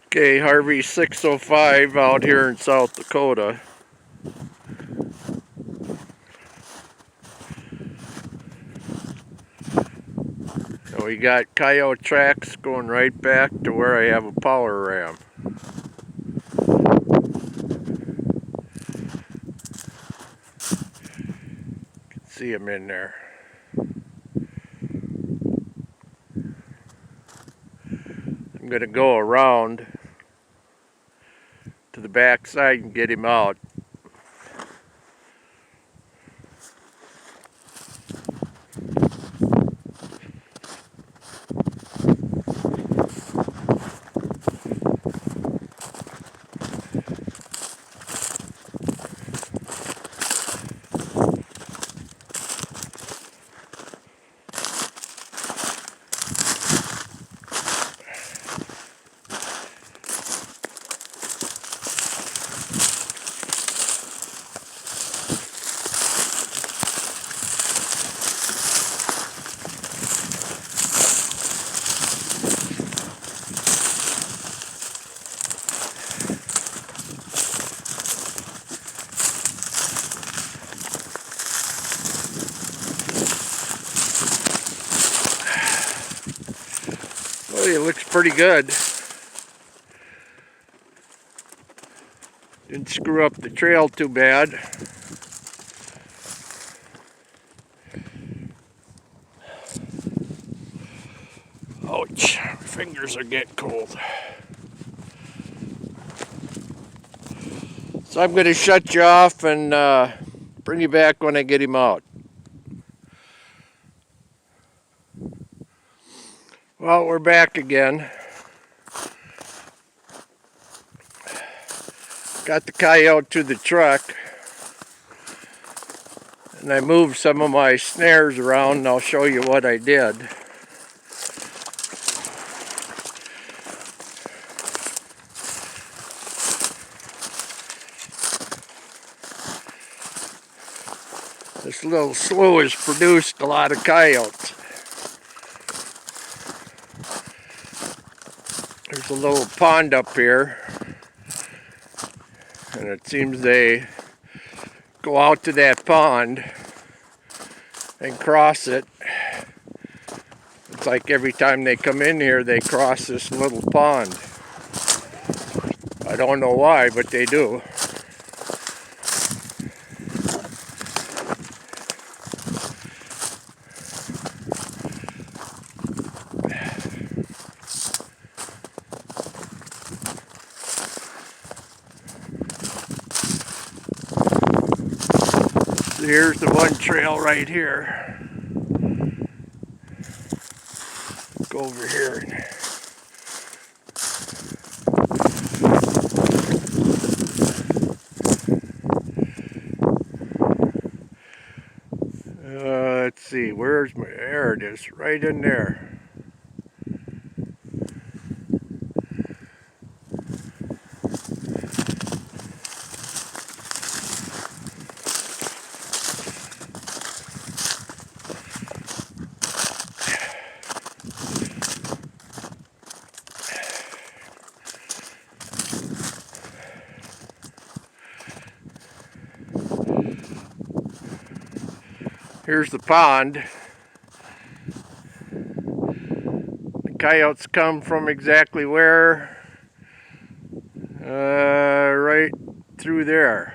Okay, Harvey 605 out here in South Dakota. And we got coyote tracks going right back to where I have a power ram. You can see them in there. I'm going to go around to the back side and get him out. Well, he looks pretty good. Didn't screw up the trail too bad. Ouch, my fingers are getting cold. So I'm going to shut you off and bring you back when I get him out. Well, we're back again. Got the coyote to the truck. And I moved some of my snares around and I'll show you what I did. This little slough has produced a lot of coyotes. There's a little pond up here, and it seems they go out to that pond and cross it. It's like every time they come in here, they cross this little pond. I don't know why, but they do. Here's the one trail right here. Go over here. Let's see, where's my, there it is, right in there. Here's the pond. The coyotes come from exactly where? Right through there.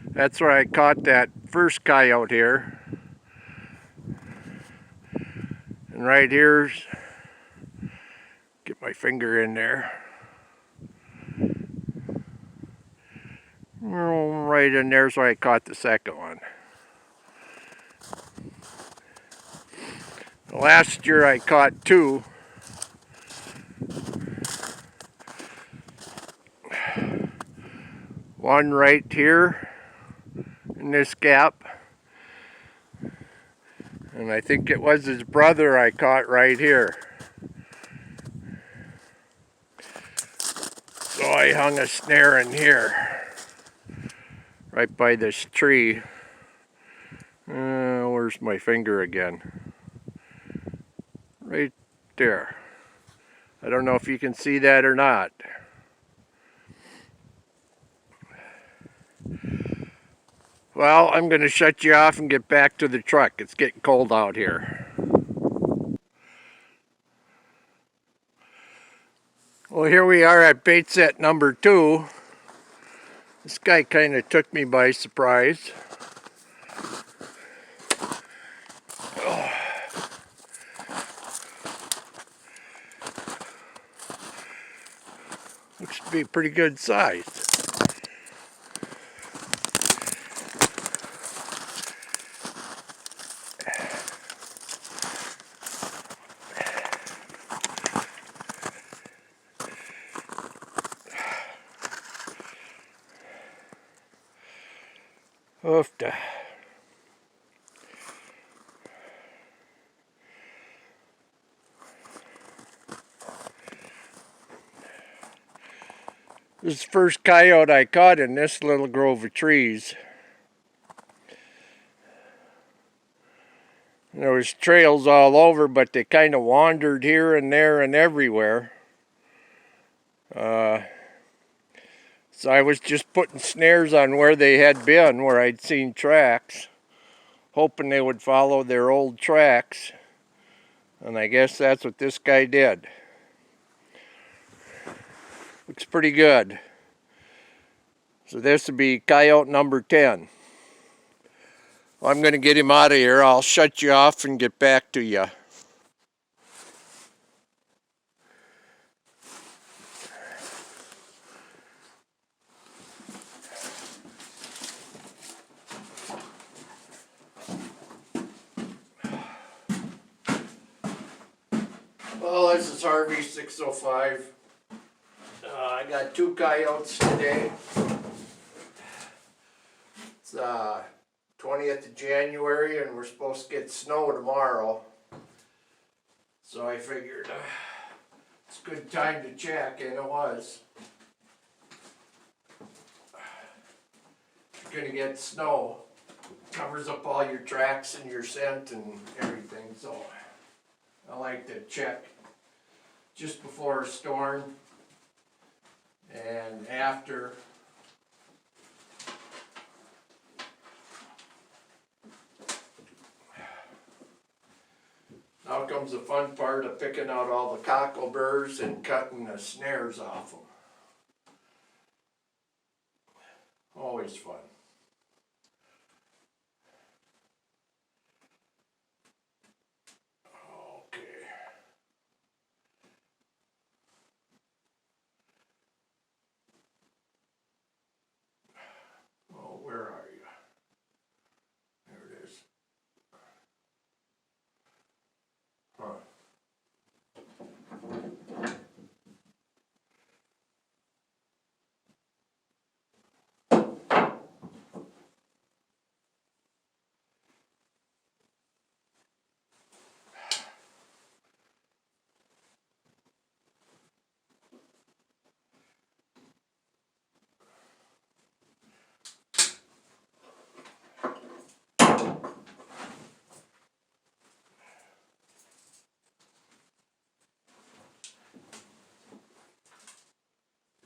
That's where I caught that first coyote here. And right here's, get my finger in there. Right in there's where I caught the second one. Last year I caught two. One right here in this gap. And I think it was his brother I caught right here. So I hung a snare in here, right by this tree. Where's my finger again? Right there. I don't know if you can see that or not. Well, I'm going to shut you off and get back to the truck. It's getting cold out here. Well, here we are at bait set number 2. This guy kind of took me by surprise. Oh. Looks to be pretty good size. Oofta. This is the first coyote I caught in this little grove of trees. There was trails all over, but they kind of wandered here and there and everywhere. So I was just putting snares on where they had been, where I'd seen tracks, hoping they would follow their old tracks. And I guess that's what this guy did. Looks pretty good. So this would be coyote number 10. Well, I'm going to get him out of here. I'll shut you off and get back to you. Well, this is Harvey 605. I got 2 coyotes today. It's 20th of January and we're supposed to get snow tomorrow. So I figured it's a good time to check, and it was. You're gonna get snow. Covers up all your tracks and your scent and everything, so I like to check just before a storm and after. Now comes the fun part of picking out all the cockleburs and cutting the snares off them. Always fun. Okay. Oh, where are you? There it is. Huh.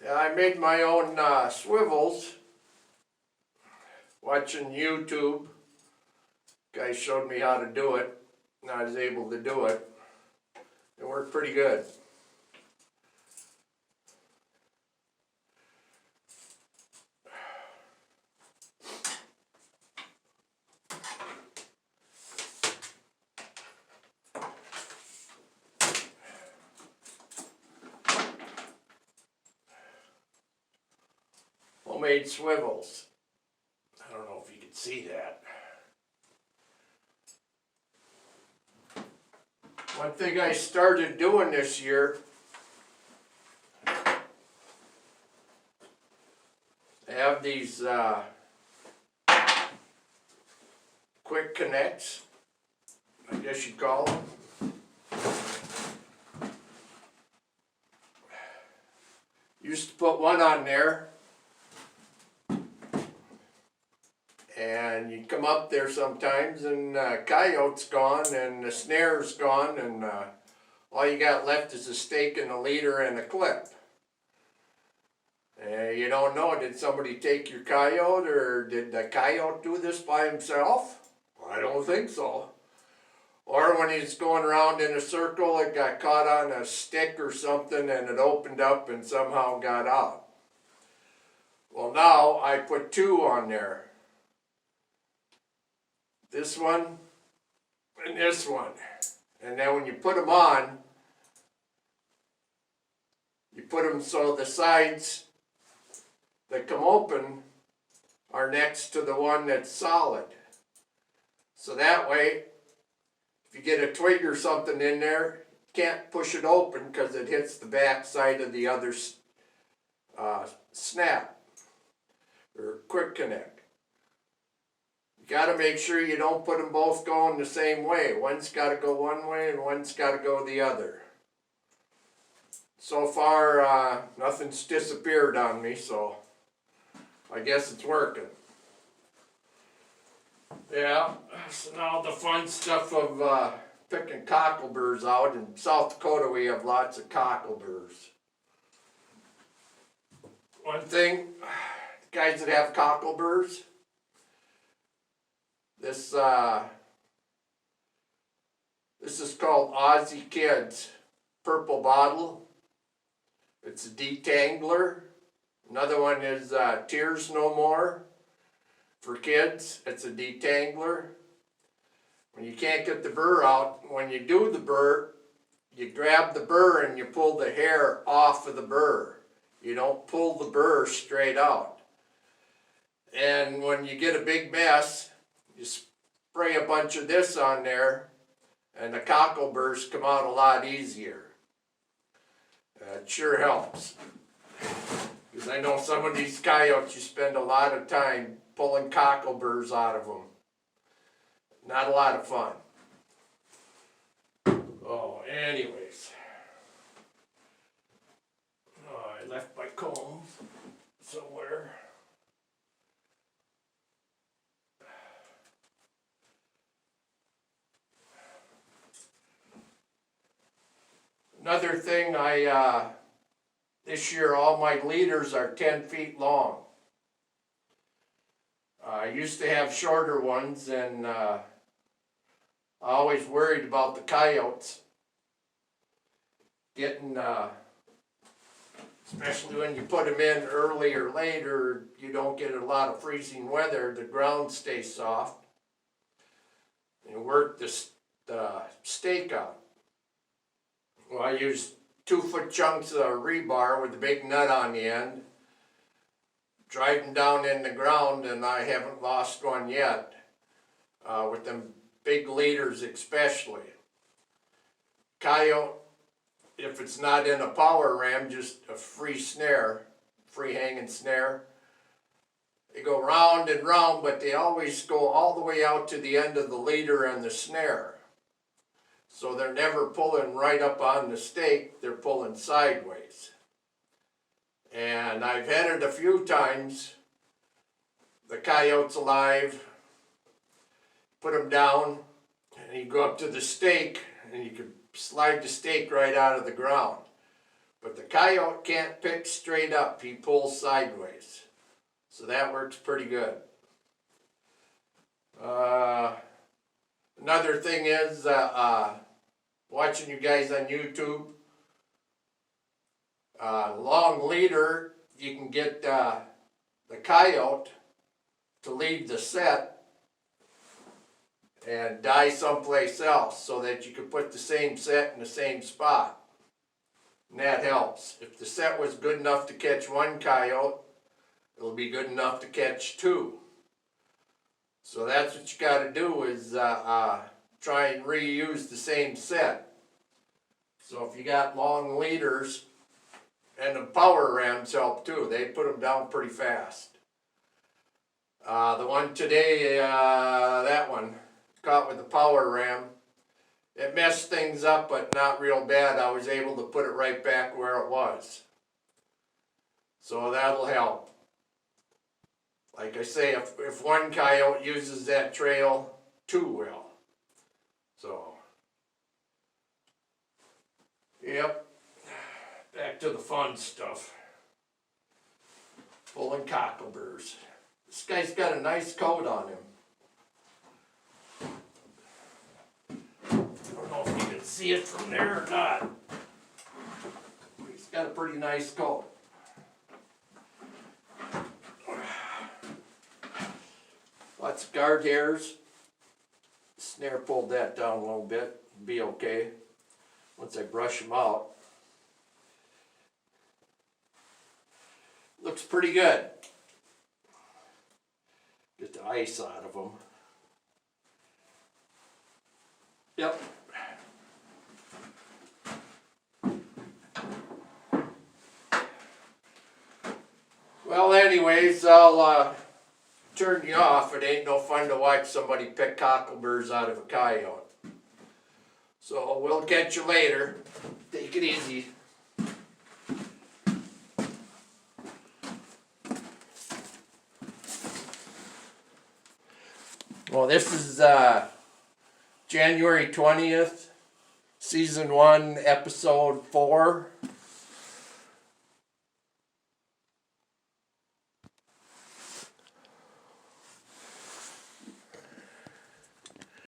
Yeah, I made my own swivels watching YouTube. Guy showed me how to do it, and I was able to do it. It worked pretty good. Homemade swivels. I don't know if you can see that. One thing I started doing this year, I have these quick connects, I guess you'd call them. Used to put one on there, and you'd come up there sometimes and coyote's gone and the snare's gone, and all you got left is a stake and a leader and a clip. You don't know, did somebody take your coyote, or did the coyote do this by himself? I don't think so. Or when he's going around in a circle, it got caught on a stick or something and it opened up and somehow got out. Well, now I put two on there. This one and this one. And then when you put them on, you put them so the sides that come open are next to the one that's solid. So that way, if you get a twig or something in there, you can't push it open because it hits the back side of the other snap or quick connect. You got to make sure you don't put them both going the same way. One's got to go one way and one's got to go the other. So far, nothing's disappeared on me, so I guess it's working. Yeah, so now the fun stuff of picking cockleburs out. In South Dakota we have lots of cockleburs. One thing, guys that have cockleburs, this is called Aussie Kids Purple Bottle. It's a detangler. Another one is Tears No More. For kids, it's a detangler. When you can't get the burr out, when you do the burr, you grab the burr and you pull the hair off of the burr. You don't pull the burr straight out. And when you get a big mess, you spray a bunch of this on there and the cockleburs come out a lot easier. It sure helps. Because I know some of these coyotes, you spend a lot of time pulling cockleburs out of them. Not a lot of fun. Oh, anyways. Oh, I left my comb somewhere. Another thing, this year all my leaders are 10 feet long. I used to have shorter ones, and I always worried about the coyotes getting, especially when you put them in early or late, or you don't get a lot of freezing weather, the ground stays soft. You work the stake out. Well, I use 2-foot chunks of rebar with a big nut on the end. Drive them down in the ground, and I haven't lost one yet, with them big leaders especially. Coyote, if it's not in a power ram, just a free snare, free hanging snare, they go round and round, but they always go all the way out to the end of the leader and the snare. So they're never pulling right up on the stake, they're pulling sideways. And I've had it a few times. The coyote's alive, put him down, and you go up to the stake, and you can slide the stake right out of the ground. But the coyote can't pick straight up, he pulls sideways. So that works pretty good. Another thing is, watching you guys on YouTube, long leader, you can get the coyote to leave the set and die someplace else so that you can put the same set in the same spot. And that helps. If the set was good enough to catch one coyote, it'll be good enough to catch two. So that's what you got to do, is try and reuse the same set. So if you got long leaders, and the power rams help too, they put them down pretty fast. The one today, that one, caught with the power ram, it messed things up, but not real bad. I was able to put it right back where it was. So that'll help. Like I say, if one coyote uses that trail, two will. So, yep, back to the fun stuff. pulling cockleburrs. This guy's got a nice coat on him. I don't know if you can see it from there or not. He's got a pretty nice coat. Lots of guard hairs. Snare pulled that down a little bit. Be okay once I brush them out. Looks pretty good. Get the ice out of them. Yep. Well, anyways, I'll turn you off. It ain't no fun to watch somebody pick cockleburrs out of a coyote. So we'll catch you later. Take it easy. Well, this is January 20th, Season 1, Episode 4.